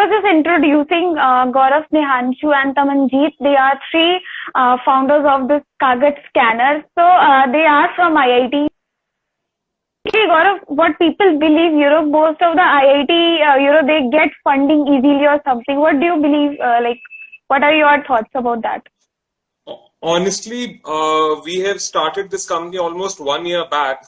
was just introducing Gaurav, Snehanshu, and Tamanjeet. They are three founders of this Kagat scanner. So they are from IIT. Gaurav, what people believe, most of the IIT, they get funding easily or something. What do you believe? What are your thoughts about that? Honestly, we have started this company almost 1 year back,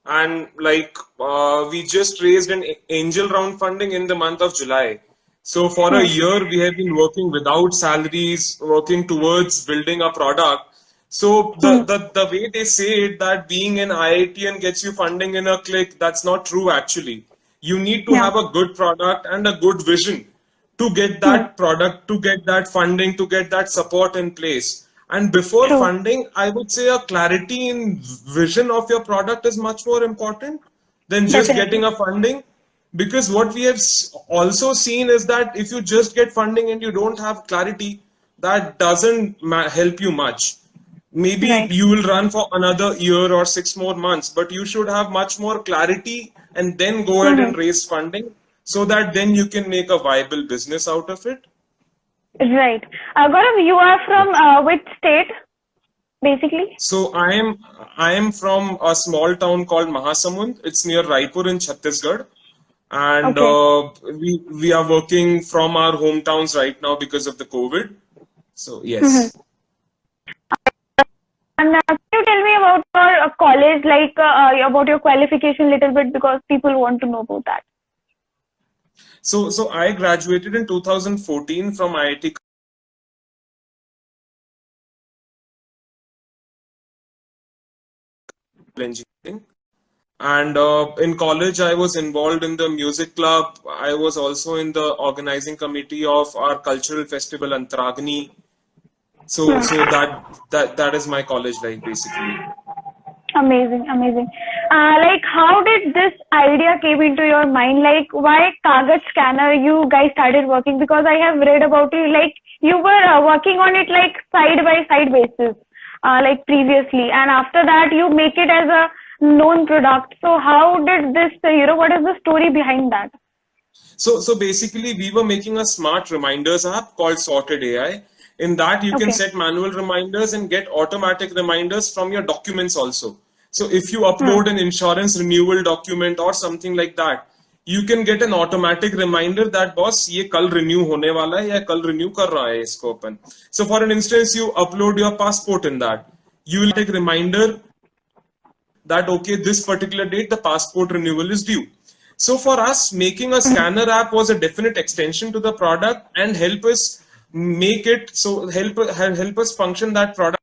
and we just raised an angel round funding in the month of July. So for a year, we have been working without salaries, working towards building a product. So the way they say it, that being an IITian gets you funding in a click, that's not true actually. You need to have a good product and a good vision to get that product, to get that funding, to get that support in place. And before True. funding, I would say a clarity in vision of your product is much more important than just getting Definitely. a funding. Because what we have also seen is that if you just get funding and you don't have clarity, that doesn't help you much. Maybe Right. you will run for another year or 6 more months, but you should have much more clarity and then go ahead and raise funding so that then you can make a viable business out of it. Right. Gaurav, you are from which state, basically? So I am from a small town called Mahasamund. It's near Raipur in Chhattisgarh, and Okay. we are working from our hometowns right now because of the COVID. So Mhm. yes. And can you tell me about your college, about your qualification little bit because people want to know about that. So I graduated in 2014 from IIT Engineering. And in college, I was involved in the music club. I was also in the organizing committee of our cultural festival Antragni. So that is my college life basically. Amazing, amazing. How did this idea came into your mind? Like, why Kagat Scanner? You guys started working because I have read about it. Like, you were working on it like side by side basis, like previously, and after that you make it as a known product. So, how did this? What is the story behind that? So basically, we were making a smart reminders app called Sorted AI. In that, you can Okay. set manual reminders and get automatic reminders from your documents also. So if you Hmm. upload an insurance renewal document or something like that, you can get an automatic reminder that boss ये कल renew होने वाला है या कल renew कर रहा है इसको अपन. So for an instance, you upload your passport in that. You will take reminder that okay, this particular date the passport renewal is due. So for us, making a scanner app was a definite extension to the product and help us make it so help us function that product.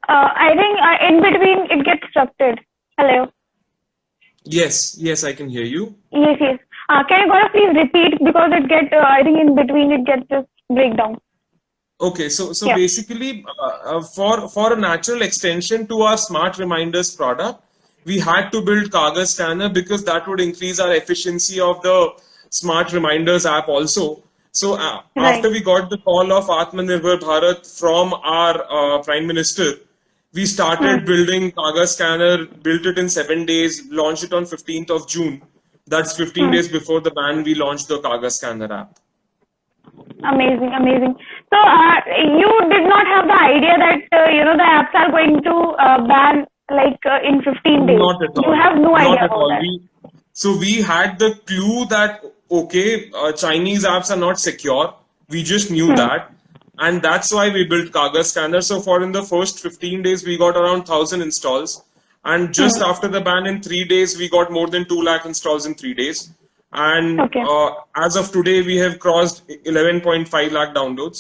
I think in between it gets disrupted. Hello. Yes, I can hear you. Yes, yes. Can you go please repeat because it get I think in between it gets just breakdown. Okay, so Yeah. basically, for a natural extension to our smart reminders product, we had to build Kaga Scanner because that would increase our efficiency of the smart reminders app also. So Right. after we got the call of Atmanirbhar Bharat from our Prime Minister, we started Hmm. building Kaga Scanner, built it in 7 days, launched it on 15th of June. That's 15 Hmm. days before the ban. We launched the Kaga Scanner app. Amazing, amazing. So you did not have the idea that the apps are going to ban in 15 days. Not at You all. have no Not idea at about all. that. We had the clue that okay, Chinese apps are not secure. We just knew Hmm. that, and that's why we built Kaga Scanner. So for in the first 15 days, we got around 1,000 installs, and just Hmm. after the ban in 3 days, we got more than 2 lakh installs in 3 days. And Okay. as of today, we have crossed 11.5 lakh downloads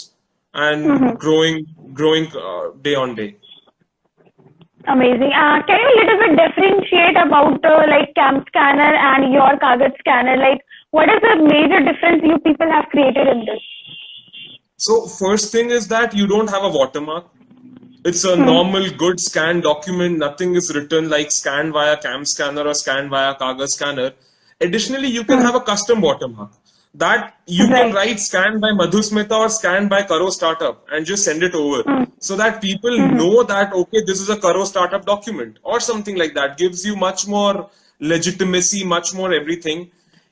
and Hmm. growing day on day. Amazing. Can you a little bit differentiate about Cam Scanner and your Kagat Scanner? Like, what is the major difference you people have created in this? So first thing is that you don't have a watermark. It's a normal, good scan document. Nothing is written like scan via CAM scanner or scan via Kaga scanner. Additionally, you can have a custom watermark that you can Right. write scan by Madhusmita or scan by Karo Startup and just send it over so that people know that, okay, this is a Karo Startup document or something like that. Gives you much more legitimacy, much more everything.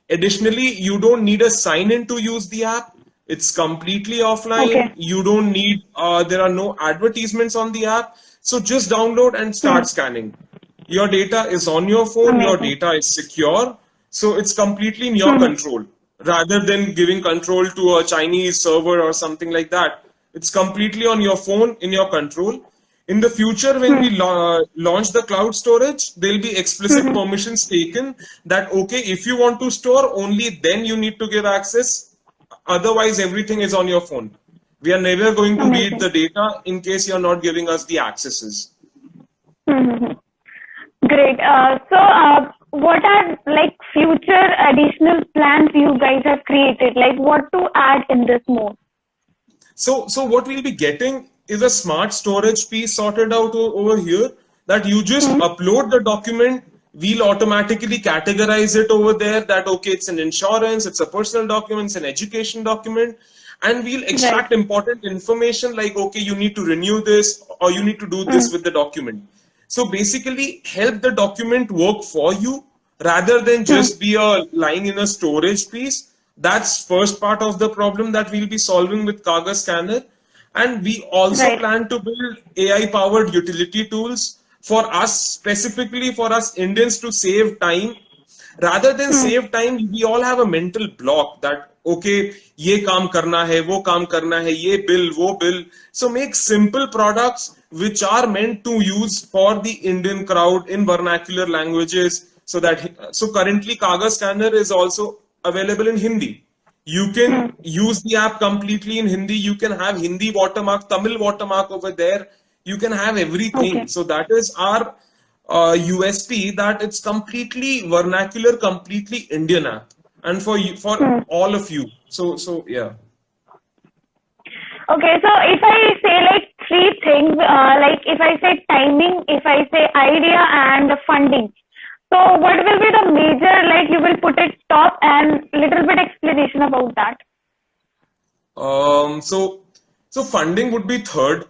Additionally, you don't need a sign in to use the app. It's completely offline. Okay. You don't need, there are no advertisements on the app. So just download and start scanning. Your data is on your phone, your Amazing. data is secure. So it's completely in your control rather than giving control to a Chinese server or something like that. It's completely on your phone, in your control. In the future, when we launch the cloud storage, there'll be explicit permissions taken that, okay, if you want to store, only then you need to give access. Otherwise, everything is on your phone. We are never going to read Amazing. the data in case you're not giving us the accesses. Mm-hmm. Great. What are like future additional plans you guys have created? Like what to add in this more? So what we'll be getting is a smart storage piece sorted out over here that you just upload the document. We'll automatically categorize it over there that, okay, it's an insurance, it's a personal document, it's an education document. And we'll Right. extract important information like, okay, you need to renew this or you need to do this with the document. So basically help the document work for you rather than just be a lying in a storage piece. That's first part of the problem that we'll be solving with Kaga Scanner. And we also Right. plan to build AI powered utility tools for us, specifically for us Indians, to save time. Rather than save time, we all have a mental block that, okay, ये काम करना है, वो काम करना है, ये bill, वो bill. So make simple products which are meant to use for the Indian crowd in vernacular languages. So currently Kaga Scanner is also available in Hindi. You can use the app completely in Hindi. You can have Hindi watermark, Tamil watermark over there. You can have everything. Okay. So that is our USP, that it's completely vernacular, completely Indian app, and for all of you. So yeah. Okay, so if I say like three things, like if I say timing, if I say idea and funding, so what will be the major, like you will put it top and little bit explanation about that? So funding would be third,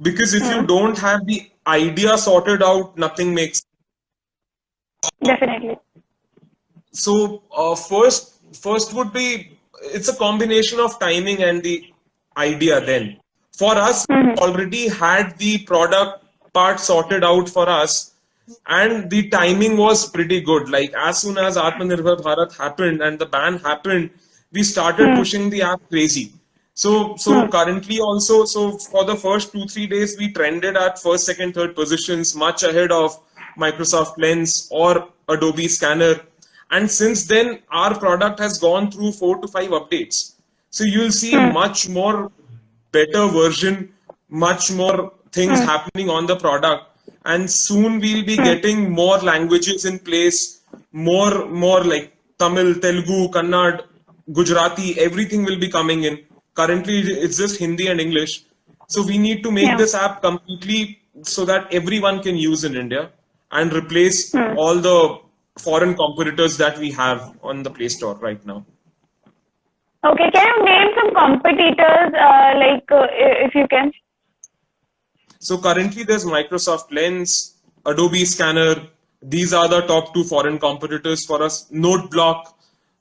because if you don't have the idea sorted out, nothing makes. Definitely. So first would be, it's a combination of timing and the idea. Then for us, we already had the product part sorted out for us, and the timing was pretty good. Like as soon as Atmanirbhar Bharat happened and the ban happened, we started pushing the app crazy. So currently also, so for the first 2-3 days, we trended at first, second, third positions, much ahead of Microsoft Lens or Adobe Scanner. And since then, our product has gone through 4 to 5 updates. So you'll see much more better version, much more things happening on the product. And soon we'll be getting more languages in place, more like Tamil, Telugu, Kannada, Gujarati, everything will be coming in. Currently, it's just Hindi and English. So we need to make Yeah. this app completely so that everyone can use in India and replace all the foreign competitors that we have on the Play Store right now. Okay, can you name some competitors, if you can? So currently there's Microsoft Lens, Adobe Scanner. These are the top 2 foreign competitors for us. NoteBlock,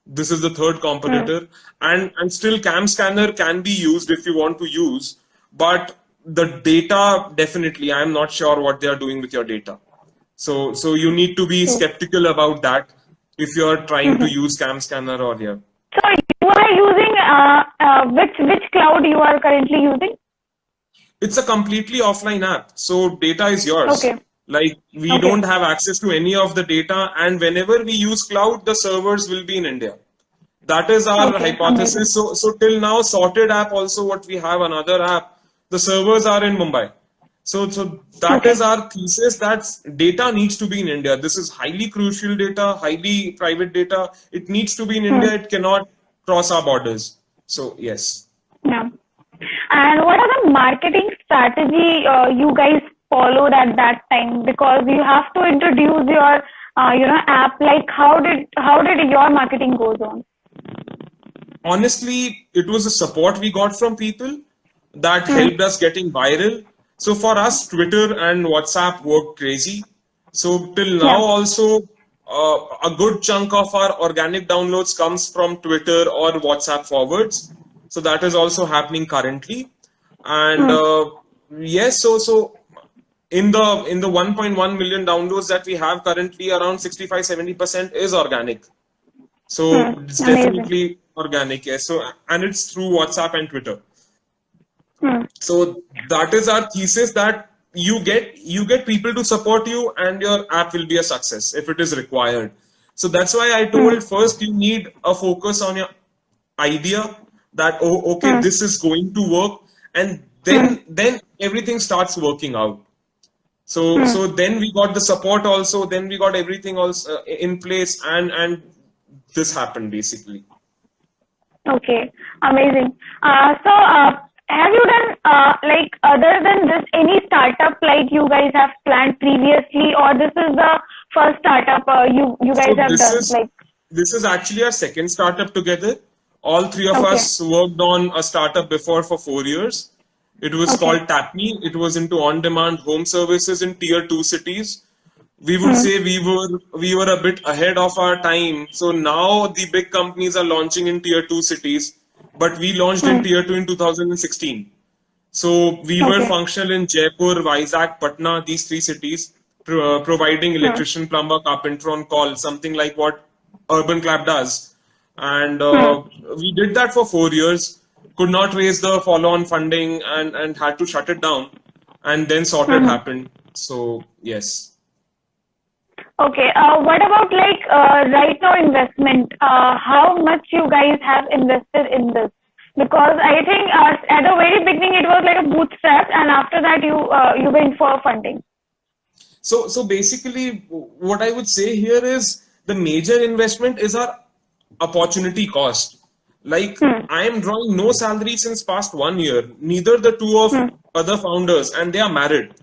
this is the third competitor. And still CAM Scanner can be used if you want to use, but the data, definitely, I'm not sure what they are doing with your data. So you need to be skeptical about that if you're trying to use CAM Scanner or here. So you are using which cloud you are currently using? It's a completely offline app, so data is yours. Okay. Like we don't have access to any of the data, and whenever we use cloud, the servers will be in India. That is our hypothesis. So till now, sorted app also, what we have another app, the servers are in Mumbai. So that is our thesis, that data needs to be in India. This is highly crucial data, highly private data. It needs to be in India. It cannot cross our borders. So yes. Yeah. And what are the marketing strategy you guys followed at that time? Because you have to introduce your app. Like how did your marketing goes on? Honestly, it was the support we got from people that helped us getting viral. So for us, Twitter and WhatsApp worked crazy. So till now, Yeah. also a good chunk of our organic downloads comes from Twitter or WhatsApp forwards. So that is also happening currently. And yes, so in the 1.1 million downloads that we have currently, around 65-70% is organic. So it's Amazing. definitely organic, yes. So and it's through WhatsApp and Twitter. Hmm. So that is our thesis, that you get people to support you and your app will be a success if it is required. So that's why I Hmm. told first you need a focus on your idea, that oh okay, Hmm. this is going to work, and Hmm. then everything starts working out. So Hmm. so then we got the support also, then we got everything also in place, and this happened basically. Okay, amazing. Have you done like other than this any startup like you guys have planned previously, or this is the first startup you guys So have this done? is Like, this is actually our second startup together. All three of okay, us worked on a startup before for 4 years. It was okay, called TapMe. It was into on-demand home services in tier 2 cities. We would hmm. say we were a bit ahead of our time. So now the big companies are launching in tier 2 cities, but we launched in Hmm. tier 2 in 2016. So we were Okay, functional in Jaipur, Vizag, Patna, these three cities, providing hmm. electrician, plumber, carpenter on call, something like what Urban Clap does. And Hmm. we did that for 4 years, could not raise the follow-on funding, and had to shut it down. And then sorted Hmm. happened. So yes. Okay. What about like right now investment? How much you guys have invested in this? Because I think at the very beginning it was like a bootstrap, and after that you went for funding. So basically, what I would say here is the major investment is our opportunity cost. Like Hmm. I am drawing no salary since past 1 year. Neither the two of Hmm. other founders, and they are married.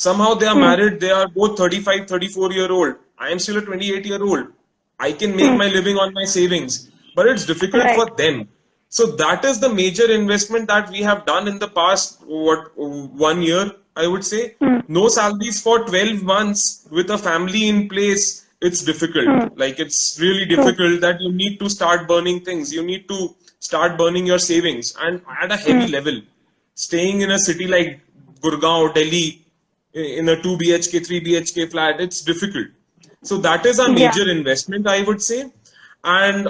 Somehow they are Hmm. married. They are both 35, 34-year old. I am still a 28-year-old. I can make Hmm. my living on my savings, but it's difficult Right. for them. So that is the major investment that we have done in the past, what, 1 year, I would say. Hmm. No salaries for 12 months with a family in place. It's difficult. Hmm. Like it's really True. difficult that you need to start burning things. You need to start burning your savings, and at a heavy Hmm. level. Staying in a city like Gurgaon, Delhi, in a 2 BHK, 3 BHK flat, it's difficult. So that is a Yeah. major investment, I would say. And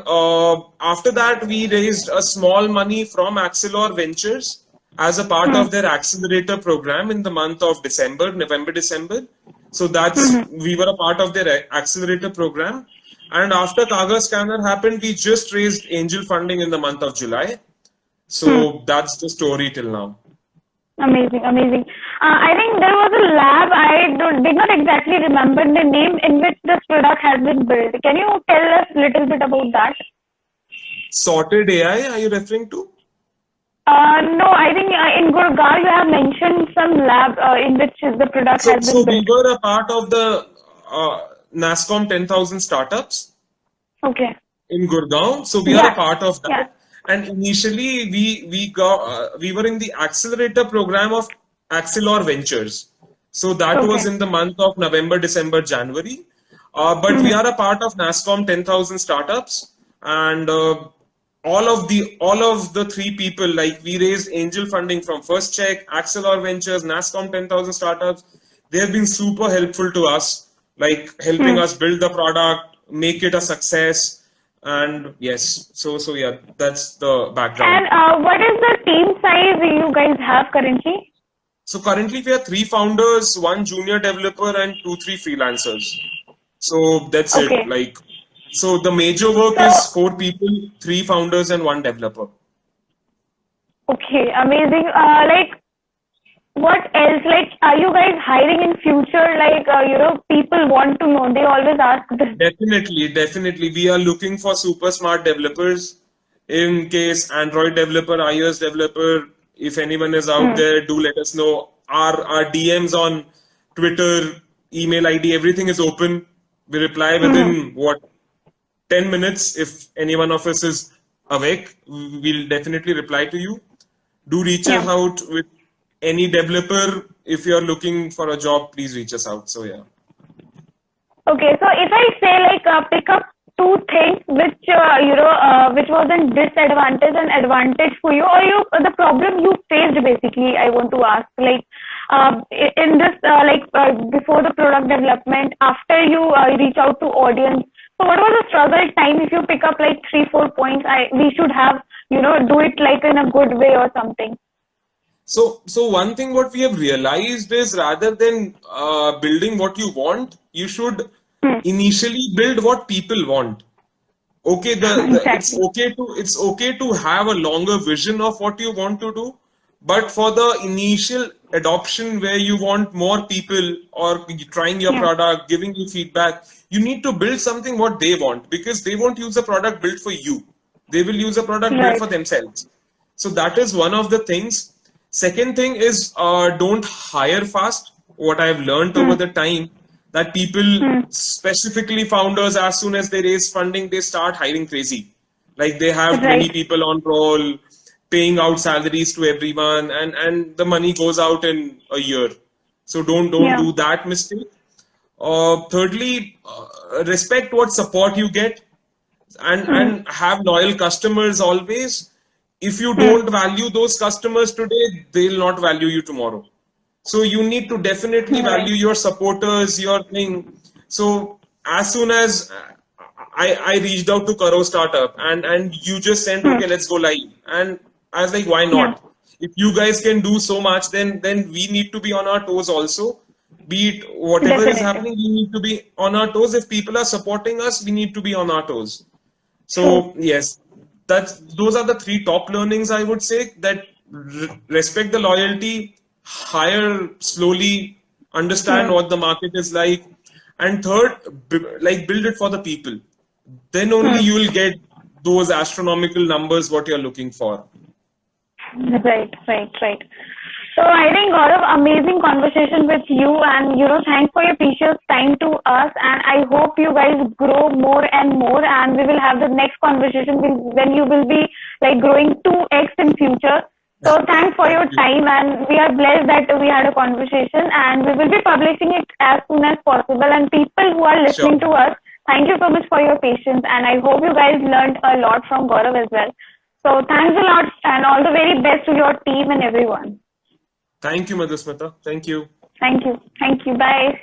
after that, we raised a small money from Axelor Ventures as a part Hmm. of their accelerator program in the month of December, November, December. So Hmm. we were a part of their accelerator program. And after Kaga Scanner happened, we just raised angel funding in the month of July. Hmm. So that's the story till now. Amazing, amazing. I think there was a lab. Did not exactly remember the name in which this product has been built. Can you tell us a little bit about that? Sorted AI, are you referring to? No, I think in Gurgaon you have mentioned some lab in which the product So, has so been we built. were a part of the NASSCOM 10,000 startups Okay. in Gurgaon. So we are a Yeah. part of Yeah. that. And initially, we were in the accelerator program of Axelor Ventures. So that was Okay. in the month of November, December, January. But we Hmm. are a part of NASSCOM 10,000 startups, and all of the three people, like we raised angel funding from First Check, Axelor Ventures, NASSCOM 10,000 startups. They have been super helpful to us, like helping Hmm. us build the product, make it a success. And yes, so yeah, that's the background. And what is the team size you guys have currently? So currently we have three founders, one junior developer, and two, three freelancers. So that's it. Okay. Like, so the major work is So, 4 people, three founders, and one developer. okay, amazing. Like, what else? Like, are you guys hiring in future? Like, people want to know. They always ask this. Definitely. We are looking for super smart developers, in case Android developer, iOS developer, If anyone is out there, do let us know. Our DMs on Twitter, email ID, everything is open. We reply within 10 minutes. If any one of us is awake, we'll definitely reply to you. Do reach us Yeah. out with any developer. If you're looking for a job, please reach us out. So yeah. Okay, so if I say like pick up two things which which was a disadvantage and advantage for you, or the problem you faced basically, I want to ask like in this before the product development, after you reach out to audience. So what was the struggle time? If you pick up like 3-4 points, we should have do it like in a good way or something. So one thing what we have realized is rather than building what you want, you should initially build what people want. Okay, Exactly. it's okay to have a longer vision of what you want to do, but for the initial adoption where you want more people or trying your Yeah. product, giving you feedback, you need to build something what they want because they won't use a product built for you. They will use a product built Right. for themselves. So that is one of the things. Second thing is don't hire fast. What I've learned over the time that people, specifically founders, as soon as they raise funding, they start hiring crazy. Like they have 20 Right. people on roll, paying out salaries to everyone, and the money goes out in a year. So don't Yeah. do that mistake. Thirdly, respect what support you get and have loyal customers always. If you don't value those customers today, they'll not value you tomorrow. So you need to definitely Right. value your supporters, your thing. So as soon as I reached out to Karo Startup and you just said, okay, let's go live. And I was like, why Yeah. not? If you guys can do so much, then we need to be on our toes also. Be it whatever is Definitely. happening, we need to be on our toes. If people are supporting us, we need to be on our toes. True. So yes, those are the three top learnings I would say that respect the loyalty, hire slowly, understand what the market is like, and third, like build it for the people. Then only you will get those astronomical numbers what you're looking for. Right, right, right. So I think Gaurav, amazing conversation with you, and thanks for your precious time to us. And I hope you guys grow more and more, and we will have the next conversation when you will be like growing 2x in future. So thanks for Thank your you. time, and we are blessed that we had a conversation, and we will be publishing it as soon as possible. And people who are Sure. listening to us, thank you so much for your patience, and I hope you guys learned a lot from Gaurav as well. So thanks a lot, and all the very best to your team and everyone. Thank you, Madhusmita. Thank you. Thank you. Thank you. Bye.